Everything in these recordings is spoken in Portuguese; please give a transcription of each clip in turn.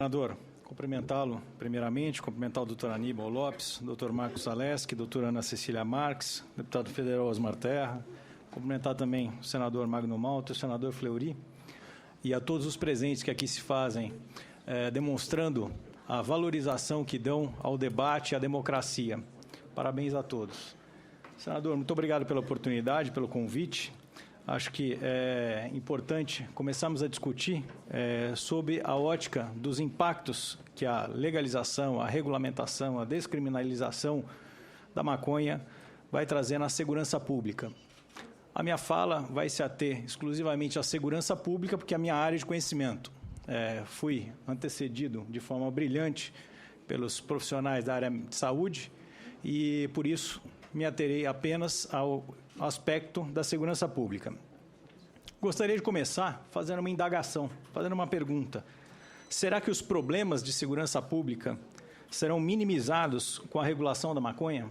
Senador, cumprimentá-lo primeiramente, cumprimentar o doutor Aníbal Lopes, doutor Marcos Zaleski, doutora Ana Cecília Marques, deputado federal Osmar Terra, cumprimentar também o senador Magno Malta, o senador Fleury e a todos os presentes que aqui se fazem, demonstrando a valorização que dão ao debate e à democracia. Parabéns a todos. Senador, muito obrigado pela oportunidade, pelo convite. Acho que é importante começarmos a discutir sobre a ótica dos impactos que a legalização, a regulamentação, a descriminalização da maconha vai trazer na segurança pública. A minha fala vai se ater exclusivamente à segurança pública, porque é a minha área de conhecimento. Fui antecedido de forma brilhante pelos profissionais da área de saúde e, por isso, me aterei apenas ao aspecto da segurança pública. Gostaria de começar fazendo uma indagação, fazendo uma pergunta. Será que os problemas de segurança pública serão minimizados com a regulação da maconha?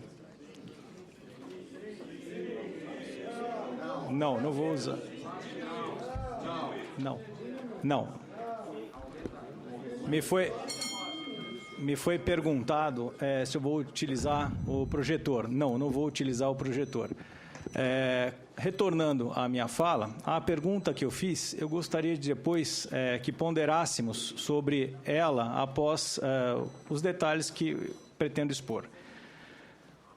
Não, não vou usar. Não. Me foi perguntado se eu vou utilizar o projetor. Não vou utilizar o projetor. Retornando à minha fala, a pergunta que eu fiz, eu gostaria de depois que ponderássemos sobre ela após os detalhes que pretendo expor.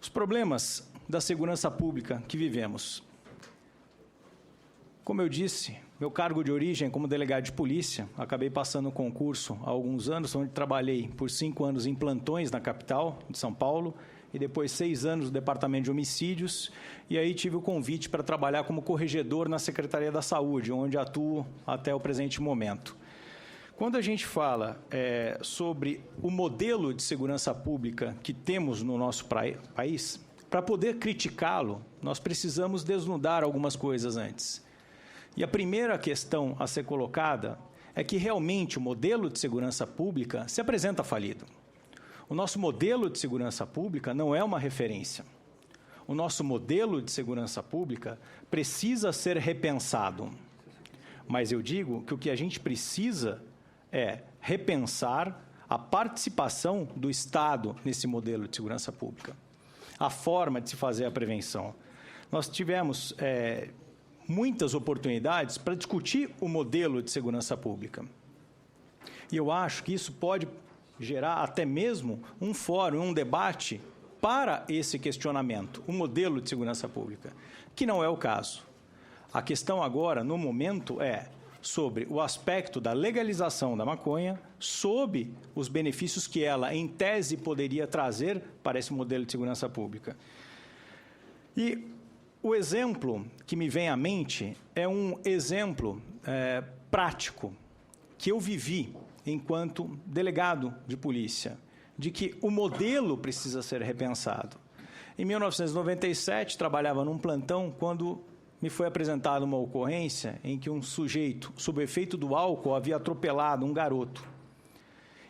Os problemas da segurança pública que vivemos. Como eu disse, meu cargo de origem como delegado de polícia, acabei passando um concurso há alguns anos, onde trabalhei por 5 anos em plantões na capital de São Paulo, e depois 6 anos no Departamento de Homicídios, e aí tive o convite para trabalhar como corregedor na Secretaria da Saúde, onde atuo até o presente momento. Quando a gente fala sobre o modelo de segurança pública que temos no nosso país, para poder criticá-lo, nós precisamos desnudar algumas coisas antes. E a primeira questão a ser colocada é que realmente o modelo de segurança pública se apresenta falido. O nosso modelo de segurança pública não é uma referência. O nosso modelo de segurança pública precisa ser repensado. Mas eu digo que o que a gente precisa é repensar a participação do Estado nesse modelo de segurança pública, a forma de se fazer a prevenção. Nós tivemos muitas oportunidades para discutir o modelo de segurança pública. E eu acho que isso pode gerar até mesmo um fórum, um debate para esse questionamento, o modelo de segurança pública, que não é o caso. A questão agora, no momento, é sobre o aspecto da legalização da maconha, sob os benefícios que ela, em tese, poderia trazer para esse modelo de segurança pública. E o exemplo que me vem à mente é um exemplo prático que eu vivi enquanto delegado de polícia, de que o modelo precisa ser repensado. Em 1997, trabalhava num plantão quando me foi apresentada uma ocorrência em que um sujeito, sob o efeito do álcool, havia atropelado um garoto.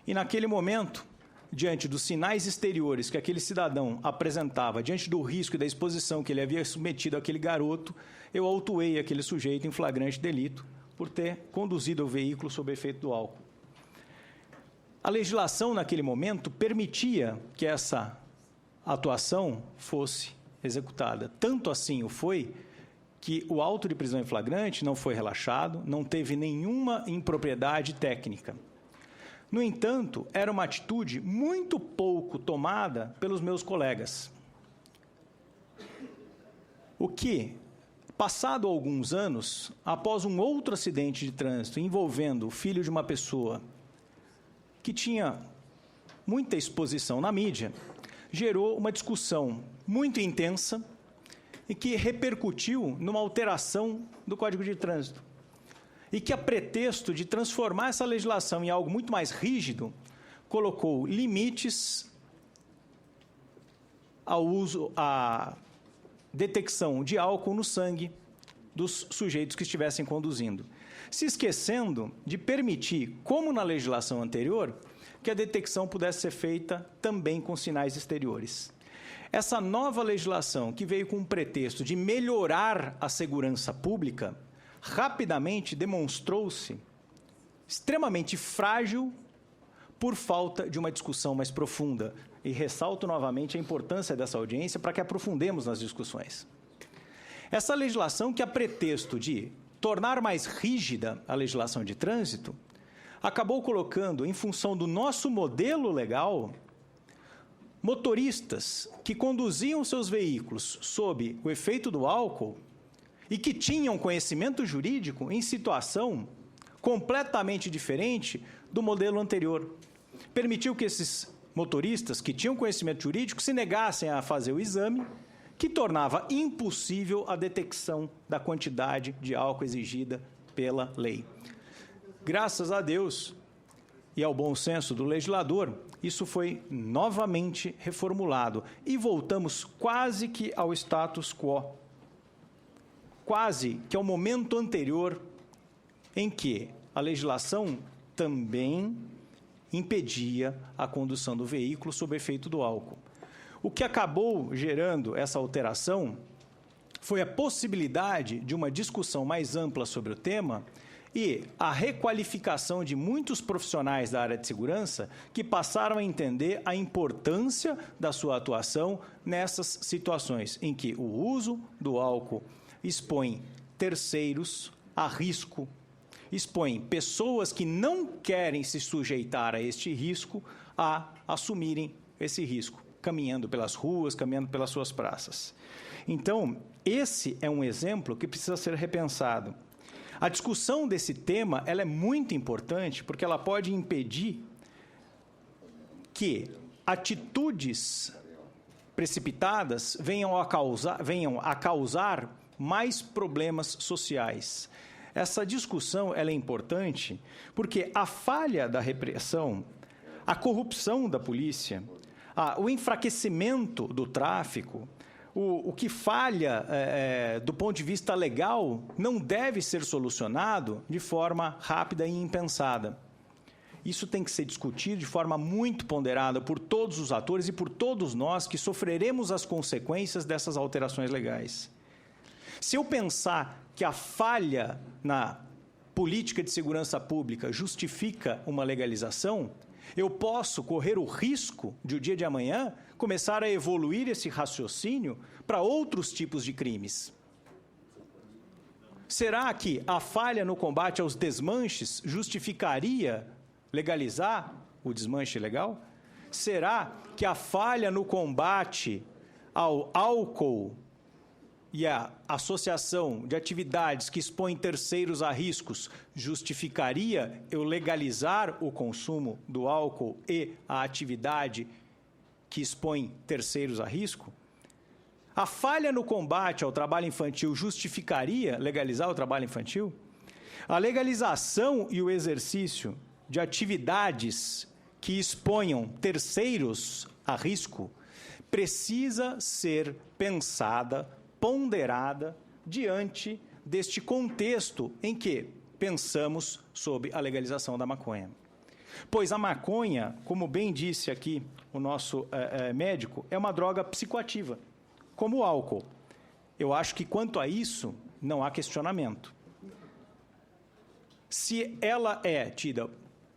E naquele momento, diante dos sinais exteriores que aquele cidadão apresentava, diante do risco e da exposição que ele havia submetido àquele garoto, eu autuei aquele sujeito em flagrante delito por ter conduzido o veículo sob efeito do álcool. A legislação, naquele momento, permitia que essa atuação fosse executada. Tanto assim o foi que o auto de prisão em flagrante não foi relaxado, não teve nenhuma impropriedade técnica. No entanto, era uma atitude muito pouco tomada pelos meus colegas. O que, passado alguns anos, após um outro acidente de trânsito envolvendo o filho de uma pessoa que tinha muita exposição na mídia, gerou uma discussão muito intensa e que repercutiu numa alteração do Código de Trânsito. E que, a pretexto de transformar essa legislação em algo muito mais rígido, colocou limites ao uso, à detecção de álcool no sangue dos sujeitos que estivessem conduzindo, se esquecendo de permitir, como na legislação anterior, que a detecção pudesse ser feita também com sinais exteriores. Essa nova legislação, que veio com um pretexto de melhorar a segurança pública, rapidamente demonstrou-se extremamente frágil por falta de uma discussão mais profunda. E ressalto novamente a importância dessa audiência para que aprofundemos nas discussões. Essa legislação, que a pretexto de tornar mais rígida a legislação de trânsito, acabou colocando, em função do nosso modelo legal, motoristas que conduziam seus veículos sob o efeito do álcool e que tinham conhecimento jurídico em situação completamente diferente do modelo anterior. Permitiu que esses motoristas que tinham conhecimento jurídico se negassem a fazer o exame, que tornava impossível a detecção da quantidade de álcool exigida pela lei. Graças a Deus e ao bom senso do legislador, isso foi novamente reformulado e voltamos quase que ao status quo, quase que ao momento anterior em que a legislação também impedia a condução do veículo sob efeito do álcool. O que acabou gerando essa alteração foi a possibilidade de uma discussão mais ampla sobre o tema e a requalificação de muitos profissionais da área de segurança que passaram a entender a importância da sua atuação nessas situações em que o uso do álcool expõe terceiros a risco, expõe pessoas que não querem se sujeitar a este risco a assumirem esse risco, caminhando pelas ruas, caminhando pelas suas praças. Então, esse é um exemplo que precisa ser repensado. A discussão desse tema ela é muito importante porque ela pode impedir que atitudes precipitadas venham a causar mais problemas sociais. Essa discussão ela é importante porque a falha da repressão, a corrupção da polícia, o enfraquecimento do tráfico, o que falha do ponto de vista legal não deve ser solucionado de forma rápida e impensada. Isso tem que ser discutido de forma muito ponderada por todos os atores e por todos nós que sofreremos as consequências dessas alterações legais. Se eu pensar que a falha na política de segurança pública justifica uma legalização, eu posso correr o risco de, o dia de amanhã, começar a evoluir esse raciocínio para outros tipos de crimes. Será que a falha no combate aos desmanches justificaria legalizar o desmanche ilegal? Será que a falha no combate ao álcool e a associação de atividades que expõem terceiros a riscos justificaria eu legalizar o consumo do álcool e a atividade que expõe terceiros a risco? A falha no combate ao trabalho infantil justificaria legalizar o trabalho infantil? A legalização e o exercício de atividades que exponham terceiros a risco precisa ser pensada, ponderada diante deste contexto em que pensamos sobre a legalização da maconha. Pois a maconha, como bem disse aqui o nosso médico, é uma droga psicoativa, como o álcool. Eu acho que quanto a isso não há questionamento. Se ela é tida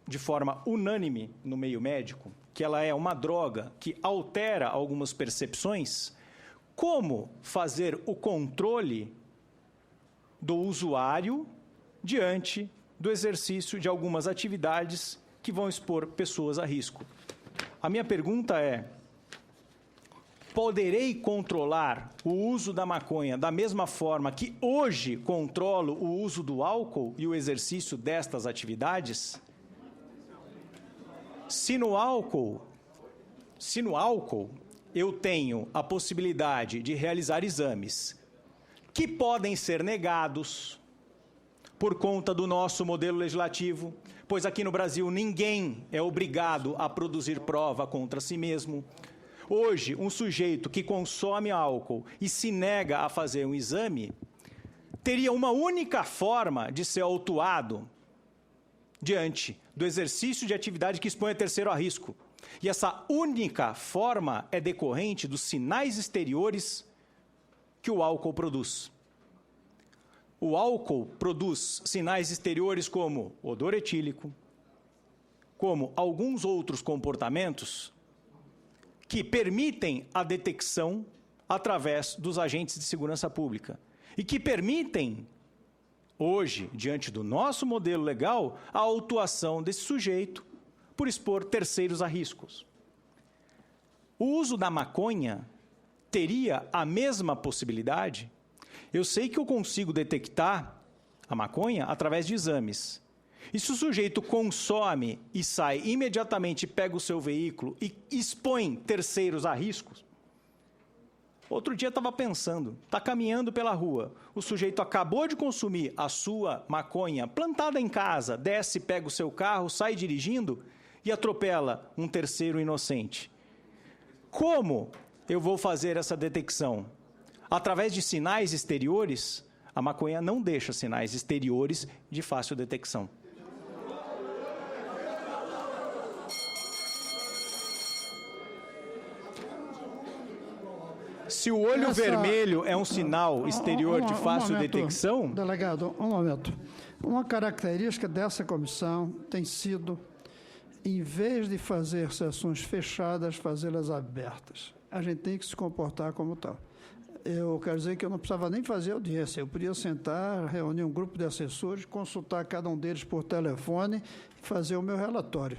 de forma unânime no meio médico, que ela é uma droga que altera algumas percepções, como fazer o controle do usuário diante do exercício de algumas atividades que vão expor pessoas a risco? A minha pergunta é: poderei controlar o uso da maconha da mesma forma que hoje controlo o uso do álcool e o exercício destas atividades? Se no álcool eu tenho a possibilidade de realizar exames que podem ser negados por conta do nosso modelo legislativo, pois aqui no Brasil ninguém é obrigado a produzir prova contra si mesmo. Hoje, um sujeito que consome álcool e se nega a fazer um exame teria uma única forma de ser autuado diante do exercício de atividade que expõe a terceiro a risco. E essa única forma é decorrente dos sinais exteriores que o álcool produz. O álcool produz sinais exteriores como odor etílico, como alguns outros comportamentos que permitem a detecção através dos agentes de segurança pública e que permitem, hoje, diante do nosso modelo legal, a autuação desse sujeito por expor terceiros a riscos. O uso da maconha teria a mesma possibilidade? Eu sei que eu consigo detectar a maconha através de exames. E se o sujeito consome e sai imediatamente, pega o seu veículo e expõe terceiros a riscos? Outro dia estava pensando, está caminhando pela rua, o sujeito acabou de consumir a sua maconha plantada em casa, desce, pega o seu carro, sai dirigindo e atropela um terceiro inocente. Como eu vou fazer essa detecção? Através de sinais exteriores? A maconha não deixa sinais exteriores de fácil detecção. Se o olho vermelho é um sinal exterior de fácil detecção... Delegado, um momento. Uma característica dessa comissão tem sido, em vez de fazer sessões fechadas, fazê-las abertas. A gente tem que se comportar como tal. Eu quero dizer que eu não precisava nem fazer audiência. Eu podia sentar, reunir um grupo de assessores, consultar cada um deles por telefone e fazer o meu relatório.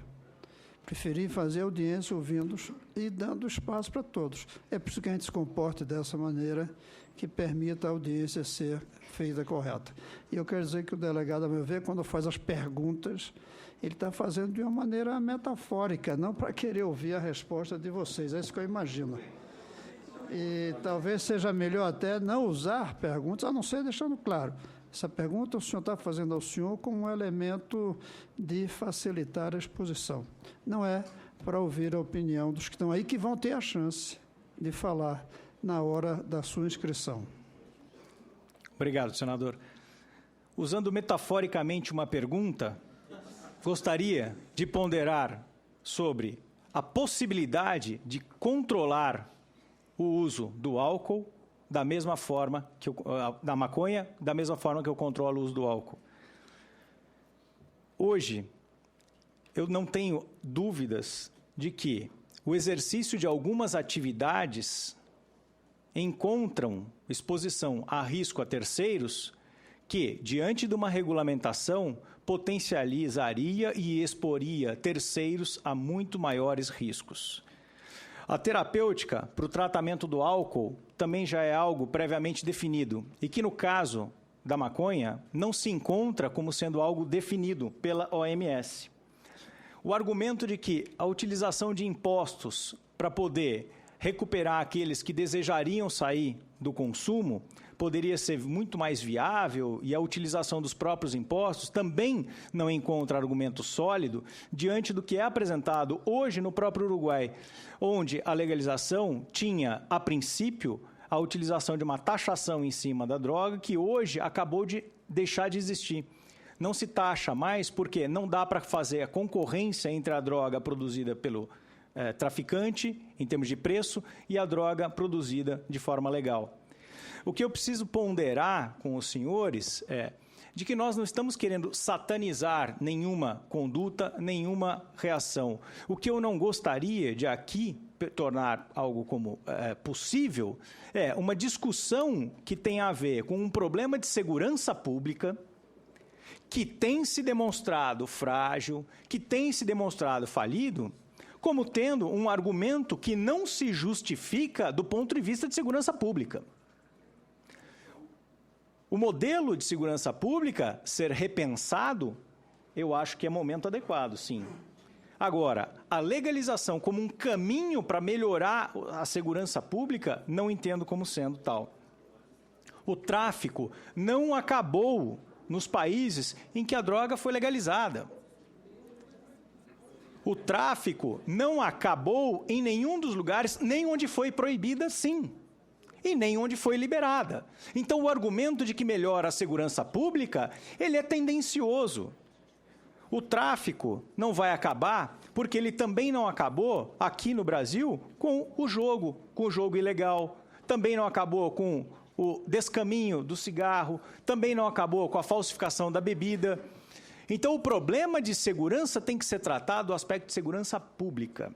Preferi fazer audiência ouvindo-os e dando espaço para todos. É preciso que a gente se comporte dessa maneira que permita a audiência ser feita correta. E eu quero dizer que o delegado, a meu ver, quando faz as perguntas, ele está fazendo de uma maneira metafórica, não para querer ouvir a resposta de vocês. É isso que eu imagino. E talvez seja melhor até não usar perguntas, a não ser deixando claro. Essa pergunta o senhor está fazendo ao senhor como um elemento de facilitar a exposição. Não é para ouvir a opinião dos que estão aí, que vão ter a chance de falar na hora da sua inscrição. Obrigado, senador. Usando metaforicamente uma pergunta, gostaria de ponderar sobre a possibilidade de controlar o uso do álcool da mesma forma que da maconha, da mesma forma que eu controlo o uso do álcool. Hoje, eu não tenho dúvidas de que o exercício de algumas atividades encontram exposição a risco a terceiros que, diante de uma regulamentação, potencializaria e exporia terceiros a muito maiores riscos. A terapêutica para o tratamento do álcool também já é algo previamente definido e que, no caso da maconha, não se encontra como sendo algo definido pela OMS. O argumento de que a utilização de impostos para poder recuperar aqueles que desejariam sair do consumo poderia ser muito mais viável e a utilização dos próprios impostos também não encontra argumento sólido diante do que é apresentado hoje no próprio Uruguai, onde a legalização tinha, a princípio, a utilização de uma taxação em cima da droga que hoje acabou de deixar de existir. Não se taxa mais porque não dá para fazer a concorrência entre a droga produzida pelo traficante, em termos de preço, e a droga produzida de forma legal. O que eu preciso ponderar com os senhores é de que nós não estamos querendo satanizar nenhuma conduta, nenhuma reação. O que eu não gostaria de aqui tornar algo como possível é uma discussão que tem a ver com um problema de segurança pública que tem se demonstrado frágil, que tem se demonstrado falido, como tendo um argumento que não se justifica do ponto de vista de segurança pública. O modelo de segurança pública ser repensado, eu acho que é momento adequado, sim. Agora, a legalização como um caminho para melhorar a segurança pública, não entendo como sendo tal. O tráfico não acabou nos países em que a droga foi legalizada. O tráfico não acabou em nenhum dos lugares, nem onde foi proibida, sim. E nem onde foi liberada. Então, o argumento de que melhora a segurança pública, ele é tendencioso. O tráfico não vai acabar, porque ele também não acabou, aqui no Brasil, com o jogo ilegal. Também não acabou com o descaminho do cigarro, também não acabou com a falsificação da bebida. Então, o problema de segurança tem que ser tratado do aspecto de segurança pública.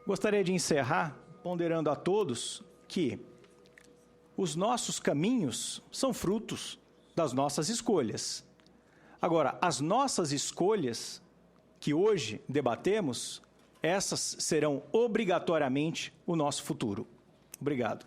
Gostaria de encerrar ponderando a todos que os nossos caminhos são frutos das nossas escolhas. Agora, as nossas escolhas que hoje debatemos, essas serão obrigatoriamente o nosso futuro. Obrigado.